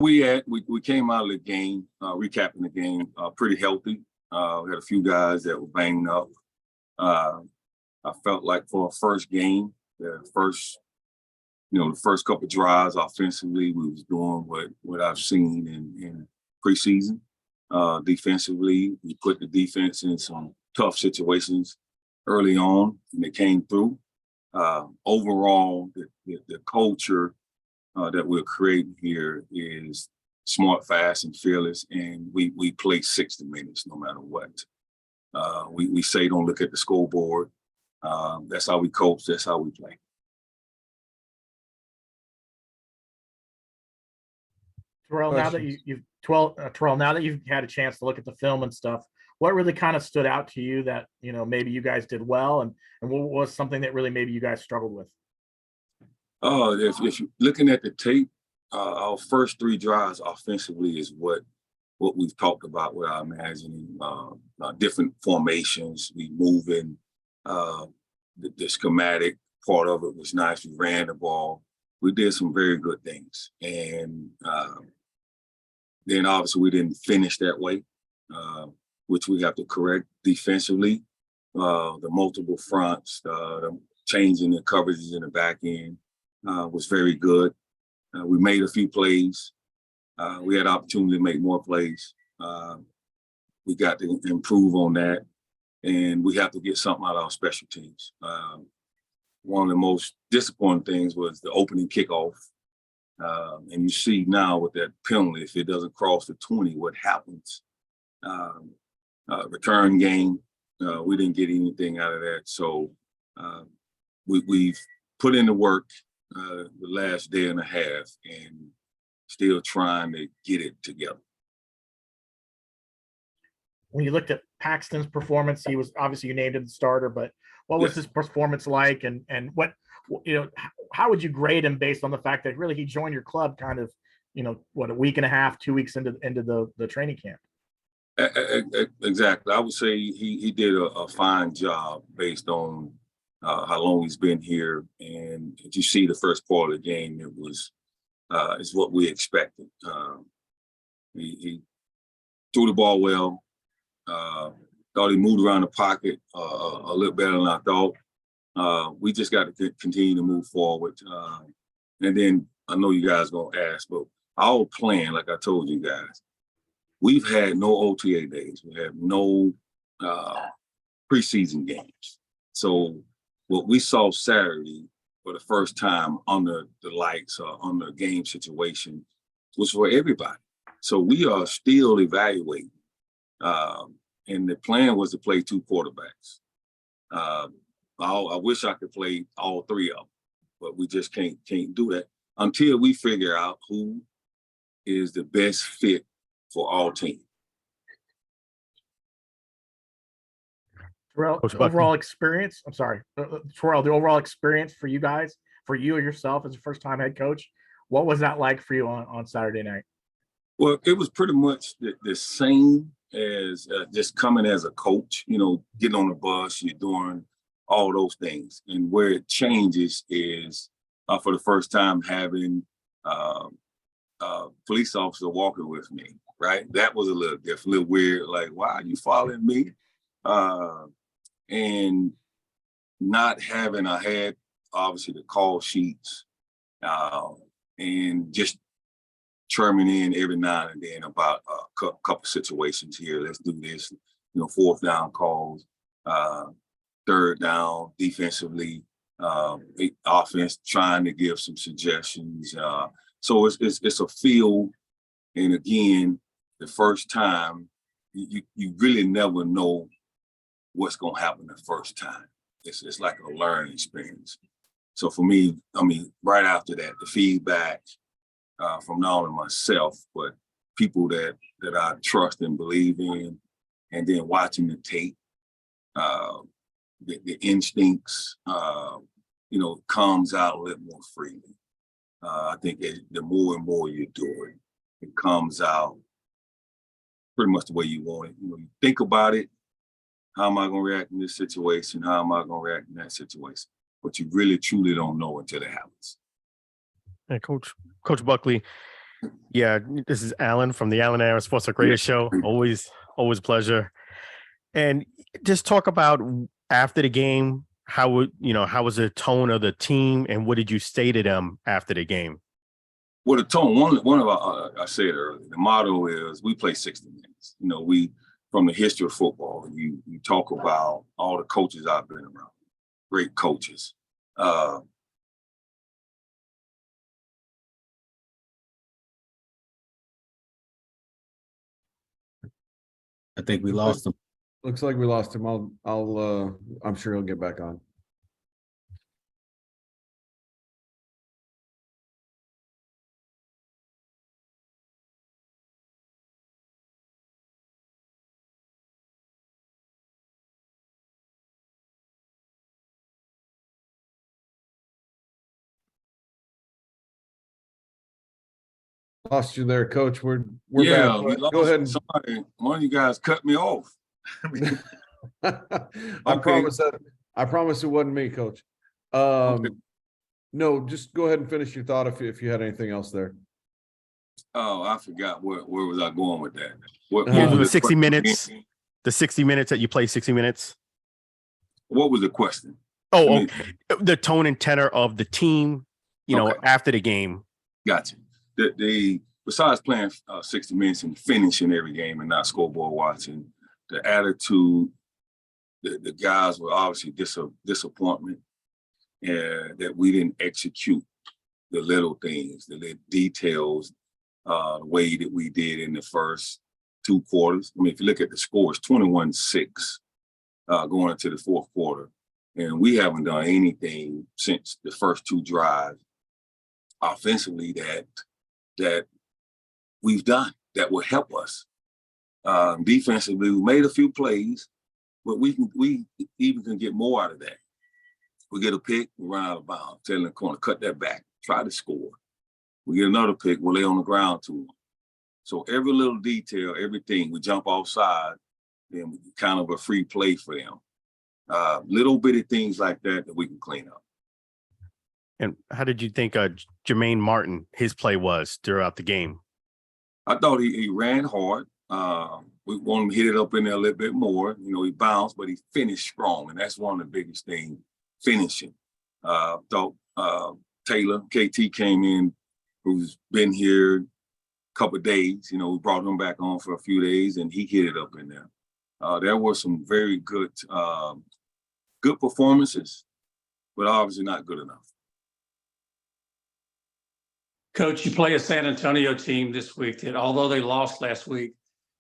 We came out of the game, recapping the game, pretty healthy. We had a few guys that were banged up. I felt like for a first game, the first couple of drives offensively, we was doing what I've seen in preseason. Defensively, we put the defense in some tough situations early on, and they came through. Overall, the culture that we're creating here is smart, fast, and fearless, and we play 60 minutes no matter what. We say don't look at the scoreboard. That's how we coach. That's how we play. Terrell, now that you've had a chance to look at the film and stuff, what really kind of stood out to you that maybe you guys did well, and what was something that really maybe you guys struggled with? If you're looking at the tape, our first 3 drives offensively is what we've talked about with our imagining, different formations. We move in, the schematic part of it was nice. We ran the ball. We did some very good things. And then obviously we didn't finish that way, which we have to correct defensively. The multiple fronts, the changing the coverages in the back end was very good. We made a few plays. We had opportunity to make more plays. We got to improve on that, and we have to get something out of our special teams. One of the most disappointing things was the opening kickoff. And you see now with that penalty, if it doesn't cross the 20, what happens? Return game, we didn't get anything out of that. So we've put in the work the last day and a half and still trying to get it together. When you looked at Paxton's performance, he was obviously, you named him the starter, but what was his performance like, and what, how would you grade him based on the fact that really he joined your club kind of, a week and a half, 2 weeks into the training camp? Exactly. I would say he did a fine job based on how long he's been here. And if you see the first part of the game, it was is what we expected. He threw the ball well. Thought he moved around the pocket a little better than I thought. We just got to continue to move forward. And then I know you guys going to ask, but our plan, like I told you guys, we've had no OTA days. We have no preseason games. So what we saw Saturday for the first time under the lights, under a game situation, was for everybody. So we are still evaluating. And the plan was to play 2 quarterbacks. I wish I could play all 3 of them, but we just can't do that until we figure out who is the best fit for all teams. Terrell, the overall experience, I'm sorry, Terrell, the overall experience for you guys, for you or yourself as a first-time head coach, what was that like for you on Saturday night? Well, it was pretty much the same as just coming as a coach, getting on the bus, you're doing all those things. And where it changes is for the first time having a police officer walking with me, right? That was a little different, a little weird, like, why are you following me? And not having, I had obviously the call sheets and just chiming in every now and then about a couple situations here. Let's do this, 4th down calls, 3rd down defensively, offense trying to give some suggestions. So it's a feel, and again, the first time you really never know what's going to happen the first time. It's like a learning experience. So for me, right after that, the feedback from not only myself, but people that I trust and believe in, and then watching the tape, the instincts, comes out a little more freely. I think the more and more you do it, it comes out pretty much the way you want it. You think about it. How am I going to react in this situation? How am I going to react in that situation? But you really, truly don't know until it happens. And Coach Buckley, Yeah, this is Alan from the Alan Aaron Sports Talk Radio Show. Always a pleasure. And just talk about after the game, how was the tone of the team, and what did you say to them after the game? Well, the tone, one of our, I said earlier, the motto is we play 60 minutes. We, from the history of football, you talk about all the coaches I've been around, great coaches. I think we lost him. Looks like we lost him. I'm sure he'll get back on. Lost you there, Coach. We're Yeah, back. Go ahead. Somebody, one of you guys cut me off. I promise it wasn't me, Coach. No, just go ahead and finish your thought if you had anything else there. Oh, I forgot where was I going with that? What The was 60 minutes. The 60 minutes that you play 60 minutes. What was the question? Oh, the tone and tenor of the team, after the game. Gotcha. They besides playing 60 minutes and finishing every game and not scoreboard watching, the attitude, the guys were obviously disappointment that we didn't execute the little things, the little details, the way that we did in the first two quarters. I mean, if you look at the scores, 21-6 going into the fourth quarter. And we haven't done anything since the first two drives offensively that we've done that will help us. Defensively, we made a few plays, but we even can get more out of that. We get a pick, we run out of bounds, tell the corner, cut that back, try to score. We get another pick, we'll lay on the ground too long. So every little detail, everything, we jump offside, then kind of a free play for them. Little bitty things like that we can clean up. And how did you think Jermaine Martin, his play was throughout the game? I thought he ran hard. We want him to hit it up in there a little bit more. He bounced, but he finished strong, and that's one of the biggest things, finishing. Thought Taylor, KT came in, who's been here a couple of days. We brought him back on for a few days, and he hit it up in there. There were some very good performances, but obviously not good enough. Coach, you play a San Antonio team this week that, although they lost last week,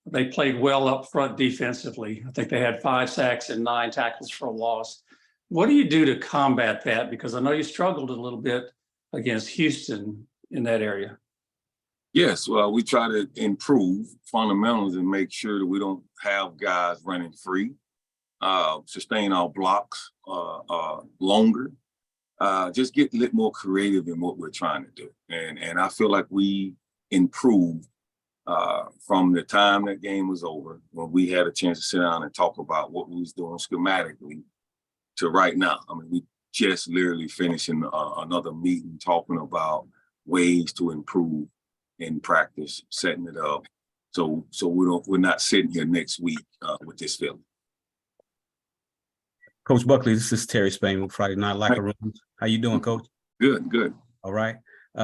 they played well up front defensively. I think they had 5 sacks and 9 tackles for a loss. What do you do to combat that? Because I know you struggled a little bit against Houston in that area. Yes, well, we try to improve fundamentals and make sure that we don't have guys running free, sustain our blocks longer. Just get a little more creative in what we're trying to do. And I feel like we improved from the time that game was over, when we had a chance to sit down and talk about what we was doing schematically, to right now. I mean, we just literally finishing another meeting talking about ways to improve in practice, setting it up. So we're not sitting here next week with this feeling. Coach Buckley, this is Terry Spain with Friday Night Locker Room. How you doing, Coach? Good. All right.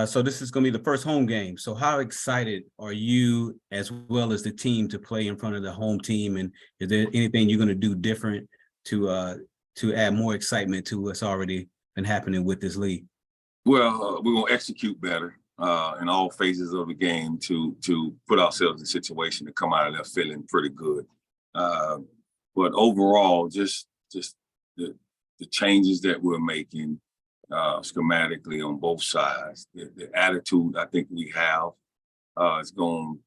So this is going to be the first home game. So how excited are you, as well as the team, to play in front of the home team? And is there anything you're going to do different to add more excitement to what's already been happening with this league? Well, we're going to execute better in all phases of the game to put ourselves in a situation to come out of there feeling pretty good. But overall, just the changes that we're making schematically on both sides, the attitude I think we have is going to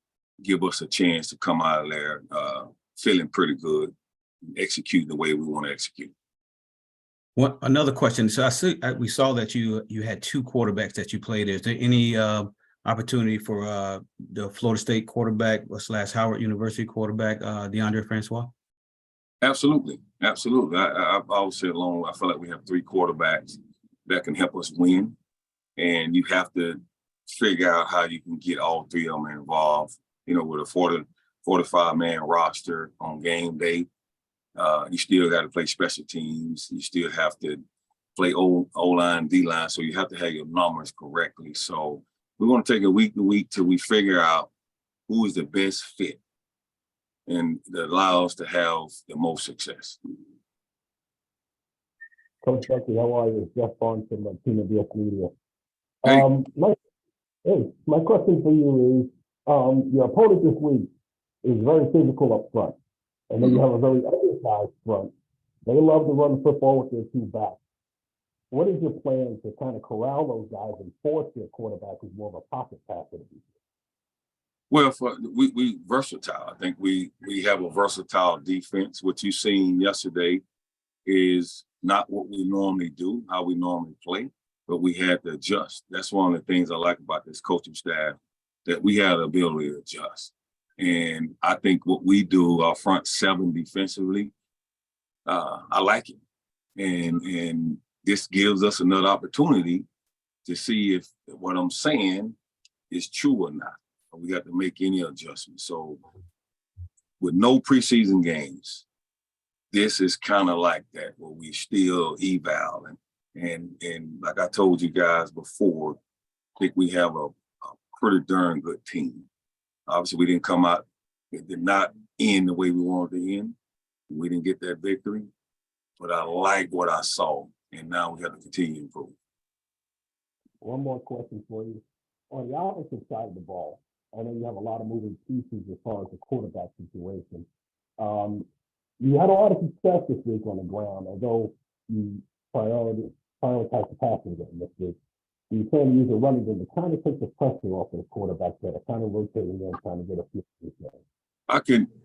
give us a chance to come out of there feeling pretty good, and execute the way we want to execute. Another question. So we saw that you had 2 quarterbacks that you played. Is there any opportunity for the Florida State quarterback / Howard University quarterback, DeAndre Francois? Absolutely. I've always said I feel like we have 3 quarterbacks that can help us win, and you have to figure out how you can get all three of them involved, with a 45-man roster on game day. You still got to play special teams. You still have to play O-line, D-line, so you have to have your numbers correctly. So we're going to take it week to week till we figure out who is the best fit and that allows us to have the most success. Coach Buckley, how are you? Jeff Barnes from the Team of DS Media. Hey. My question for you is, your opponent this week is very physical up front, and then you have a very undersized front. They love to run the football with their two backs. What is your plan to kind of corral those guys and force their quarterback who's more of a pocket passer to be? Well, we versatile. I think we have a versatile defense. What you seen yesterday is not what we normally do, how we normally play, but we had to adjust. That's one of the things I like about this coaching staff, that we have the ability to adjust. And I think what we do, our front seven defensively, I like it. And this gives us another opportunity to see if what I'm saying is true or not. We have to make any adjustments. So with no preseason games, this is kind of like that, where we still eval. And like I told you guys before, I think we have a pretty darn good team. Obviously, we didn't come out, it did not end the way we wanted to end. We didn't get that victory, but I like what I saw, and now we have to continue to improve. One more question for you. On the offensive side of the ball, I know you have a lot of moving pieces as far as the quarterback situation. You had a lot of success this week on the ground, although you prioritize the passing game this week. You plan to use a running game to kind of take the pressure off of the quarterbacks that are kind of rotating in, trying to get a few things.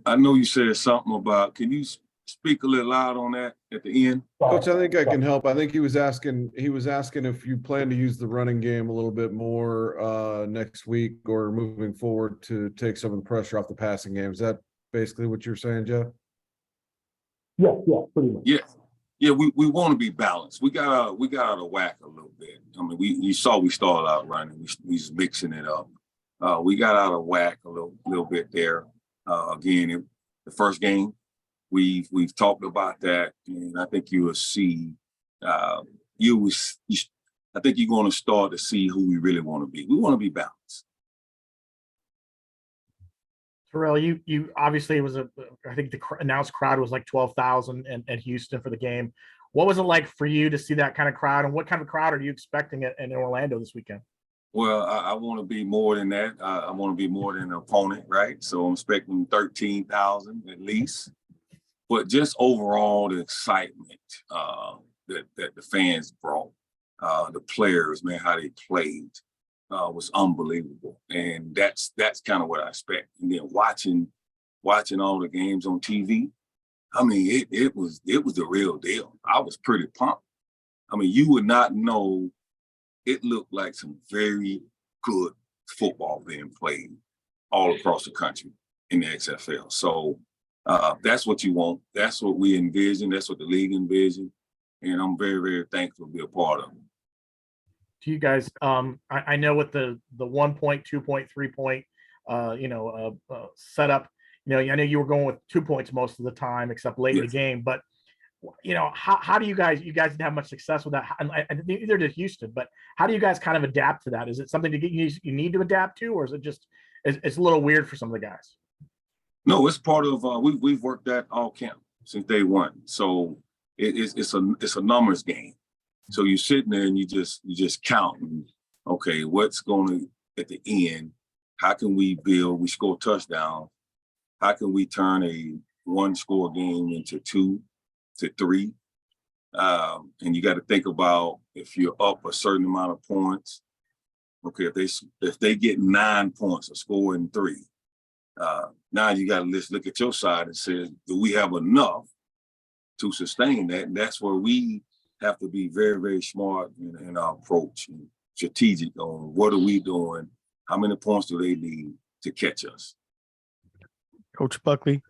I know you said something about, can you speak a little loud on that at the end? Coach, I think I can help. I think he was asking if you plan to use the running game a little bit more next week or moving forward to take some of the pressure off the passing game. Is that basically what you're saying, Jeff? Yeah, pretty much. Yeah, we want to be balanced. We got out of whack a little bit. I mean, you saw we started out running. We was mixing it up. We got out of whack a little bit there. Again, in the first game, we've talked about that, and I think you will see. I think you're going to start to see who we really want to be. We want to be balanced. Terrell, you obviously, it was I think the announced crowd was like 12,000 at Houston for the game. What was it like for you to see that kind of crowd, and what kind of crowd are you expecting in Orlando this weekend? Well, I want to be more than that. I want to be more than an opponent, right? So I'm expecting 13,000 at least. But just overall, the excitement that the fans brought, the players, man, how they played was unbelievable, and that's kind of what I expect. And then watching all the games on TV, I mean, it was the real deal. I was pretty pumped. I mean, you would not know. It looked like some very good football being played all across the country in the XFL. So that's what you want. That's what we envision. That's what the league envisioned. And I'm very, very thankful to be a part of it. To you guys, I know with the 1 point, 2 point, 3 point, setup, I know you were going with 2 points most of the time, except late in the game. But how do you guys didn't have much success with that? And neither did Houston. But how do you guys kind of adapt to that? Is it something you need to adapt to, or is it just it's a little weird for some of the guys? No, it's part of we've worked that all camp since day one. So it's a numbers game. So you're sitting there and you just counting. Okay, what's going to at the end? How can we build? We score touchdowns. How can we turn a 1-score game into 2 to 3? And you got to think about if you're up a certain amount of points. Okay, if they get 9 points or scoring 3, now you got to look at your side and say, do we have enough to sustain that? And that's where we have to be very, very smart in our approach and strategic on what are we doing, how many points do they need to catch us. Coach Buckley,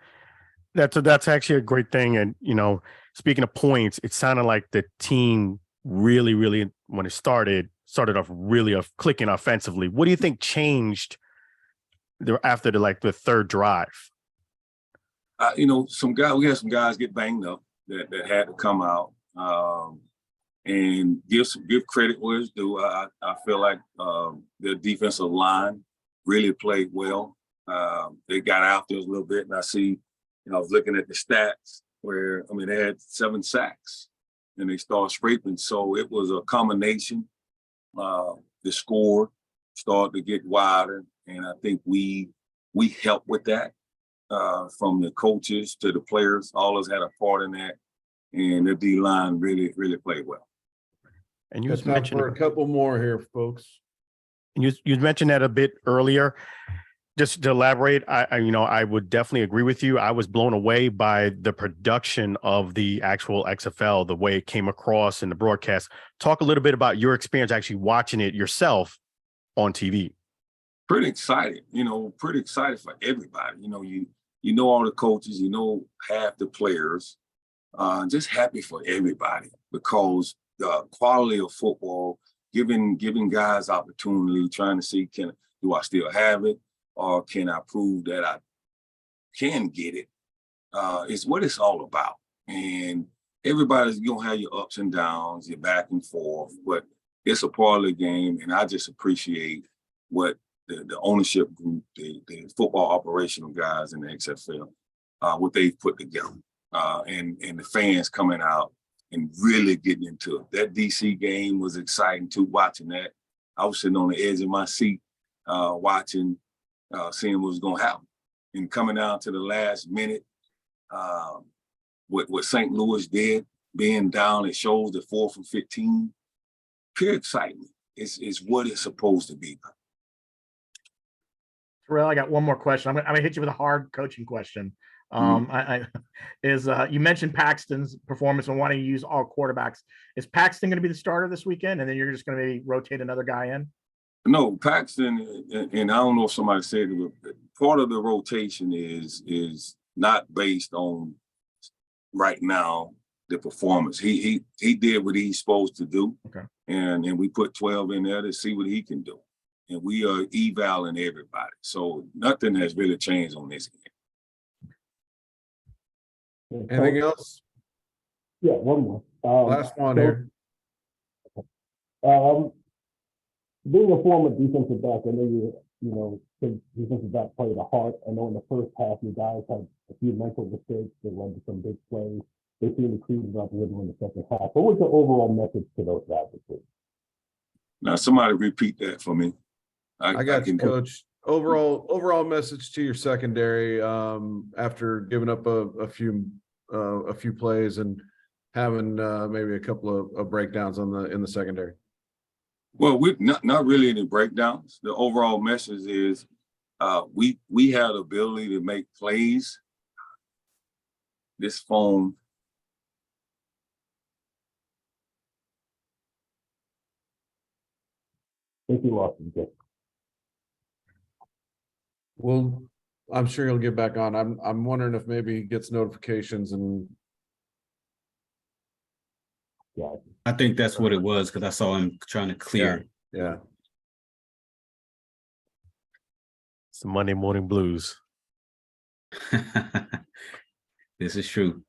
that's actually a great thing. And speaking of points, it sounded like the team really, when it started started off really clicking offensively. What do you think changed after the third drive? We had some guys get banged up that had to come out, and give credit where it's due. I feel like their defensive line really played well. They got after us a little bit, and I was looking at the stats where they had 7 sacks, and they started scraping. So it was a combination. The score started to get wider, and I think we helped with that. From the coaches to the players, all of us had a part in that, and the D line really, really played well. And you That's mentioned for a couple more here, folks. And you mentioned that a bit earlier. Just to elaborate, I would definitely agree with you. I was blown away by the production of the actual XFL, the way it came across in the broadcast. Talk a little bit about your experience actually watching it yourself on TV. Pretty excited, pretty excited for everybody. You know all the coaches, half the players. Just happy for everybody because the quality of football, giving guys opportunity, trying to see do I still have it, or can I prove that I can get it? Is what it's all about. And everybody's gonna have your ups and downs, your back and forth, but it's a part of the game, and I just appreciate what the ownership group, the football operational guys in the XFL, what they've put together, and the fans coming out and really getting into it. That DC game was exciting too, watching that. I was sitting on the edge of my seat watching, seeing what was going to happen. And coming down to the last minute, what St. Louis did, being down, it shows the 4th and 15, pure excitement. It's what it's supposed to be. Terrell, I got one more question. I'm gonna hit you with a hard coaching question. You mentioned Paxton's performance and wanting to use all quarterbacks. Is Paxton going to be the starter this weekend, and then you're just going to maybe rotate another guy in? No, Paxton, and I don't know if somebody said it, but part of the rotation is not based on right now the performance. He did what he's supposed to do, okay, and we put 12 in there to see what he can do. And we are evaluating everybody. So nothing has really changed on this game. Anything else? Yeah, one more. Last one here. Being a former defensive back, I know defensive back played a heart. I know in the first half, you guys had a few mental mistakes that led to some big plays. They seemed to cruise about the rhythm in the second half. What was the overall message to those guys this week? Now, somebody repeat that for me. I got you, Coach. Overall message to your secondary after giving up a few plays and having maybe a couple of breakdowns in the secondary. Well, we're not really any breakdowns. The overall message is we have the ability to make plays. This phone. Thank you, Austin. Well, I'm sure he'll get back on. I'm wondering if maybe he gets notifications and. Yeah, I think that's what it was because I saw him trying to clear. Yeah. It's the Monday morning blues. This is true.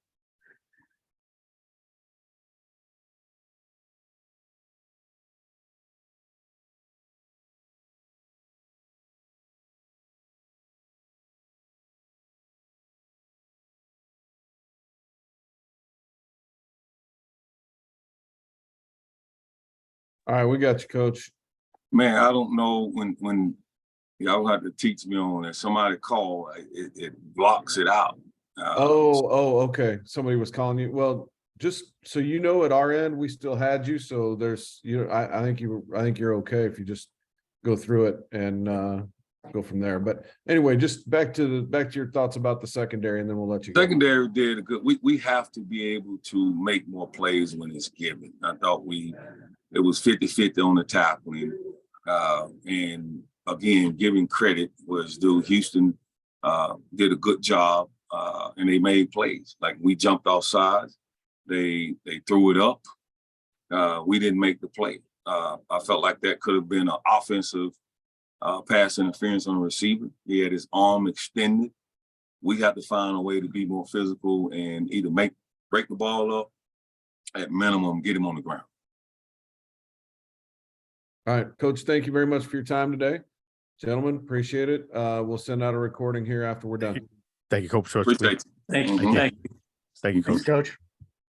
All right, we got you, Coach. Man, I don't know when y'all have to teach me on that. Somebody call, it blocks it out. Okay. Somebody was calling you. Well, just so you know, at our end, we still had you. So there's, I think you're okay if you just go through it and go from there. But anyway, just back to your thoughts about the secondary, and then we'll let you go. Secondary did a good. We have to be able to make more plays when it's given. I thought it was 50-50 on the tackling, and again, giving credit was due. Houston did a good job, and they made plays. Like we jumped off sides, they threw it up. We didn't make the play. I felt like that could have been an offensive pass interference on the receiver. He had his arm extended. We had to find a way to be more physical and either break the ball up, at minimum, get him on the ground. All right, Coach, thank you very much for your time today. Gentlemen, appreciate it. We'll send out a recording here after we're done. Thank you, Coach. Appreciate it. Thank you. Mhm. Thank you. Thank you, Coach. Thanks, Coach.